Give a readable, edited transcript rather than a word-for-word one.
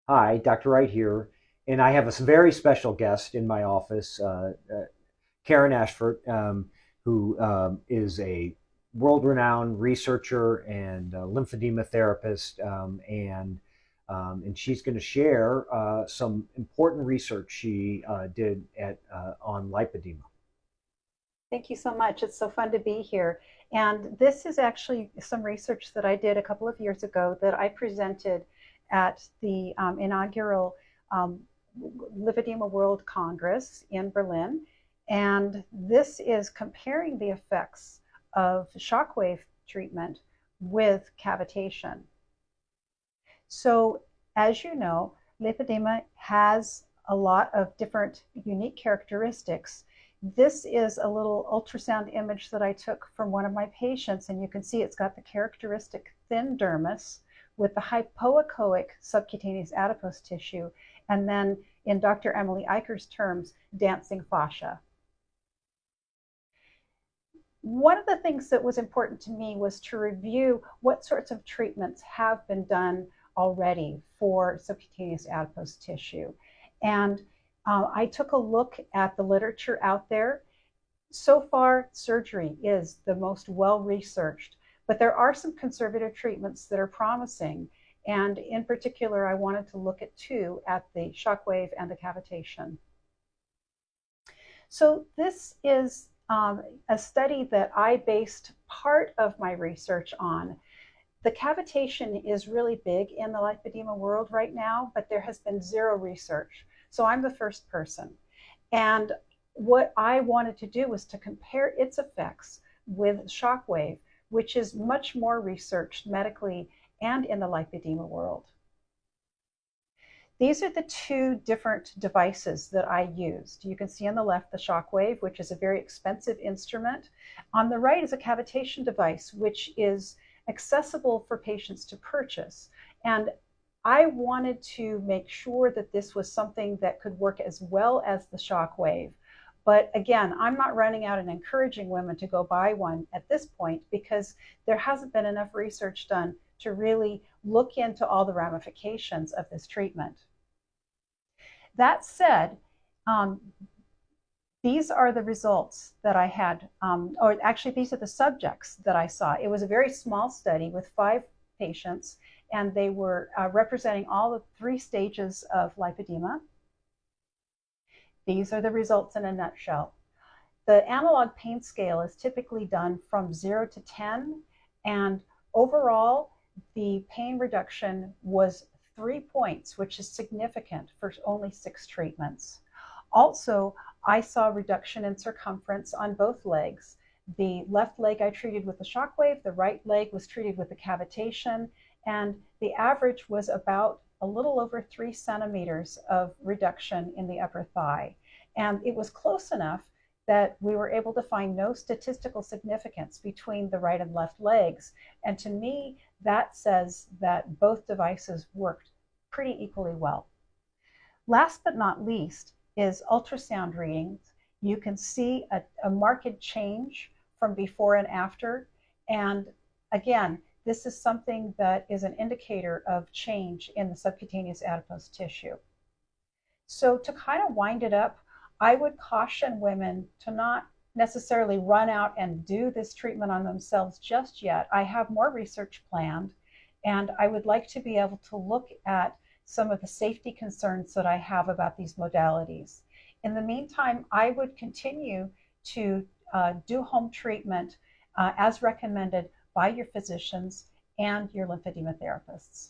Hi, Dr. Wright here, and I have a very special guest in my office, Karen Asforth, who is a world-renowned researcher and lymphedema therapist, and she's going to share some important research she did on lipedema. Thank you so much. It's so fun to be here. And this is actually some research that I did a couple of years ago that I presented at the inaugural um, Lipedema World Congress in Berlin. And this is comparing the effects of shockwave treatment with cavitation. So, as you know, lipedema has a lot of different unique characteristics. This is a little ultrasound image that I took from one of my patients, and you can see it's got the characteristic thin dermis with the hypoechoic subcutaneous adipose tissue, and then in Dr. Emily Eicher's terms, dancing fascia. One of the things that was important to me was to review what sorts of treatments have been done already for subcutaneous adipose tissue. And I took a look at the literature out there. So far, surgery is the most well-researched, but there are some conservative treatments that are promising. And in particular, I wanted to look at two, at the shockwave and the cavitation. So this is a study that I based part of my research on. The cavitation is really big in the lipedema world right now, but there has been zero research. So I'm the first person. And what I wanted to do was to compare its effects with shockwave, which is much more researched medically and in the lipedema world. These are the two different devices that I used. You can see on the left the shockwave, which is a very expensive instrument. On the right is a cavitation device, which is accessible for patients to purchase. And I wanted to make sure that this was something that could work as well as the shockwave. But again, I'm not running out and encouraging women to go buy one at this point because there hasn't been enough research done to really look into all the ramifications of this treatment. That said, these are the results that I had, or actually these are the subjects that I saw. It was a very small study with 5 patients, and they were representing all the 3 stages of lipedema. These are the results in a nutshell. The analog pain scale is typically done from 0 to 10, and overall, the pain reduction was 3 points, which is significant for only 6 treatments. Also, I saw reduction in circumference on both legs. The left leg I treated with the shockwave, the right leg was treated with the cavitation, and the average was about a little over 3 centimeters of reduction in the upper thigh. And it was close enough that we were able to find no statistical significance between the right and left legs. And to me, that says that both devices worked pretty equally well. Last but not least is ultrasound readings. You can see a marked change from before and after. And again, this is something that is an indicator of change in the subcutaneous adipose tissue. So to kind of wind it up, I would caution women to not necessarily run out and do this treatment on themselves just yet. I have more research planned, and I would like to be able to look at some of the safety concerns that I have about these modalities. In the meantime, I would continue to do home treatment as recommended by your physicians and your lymphedema therapists.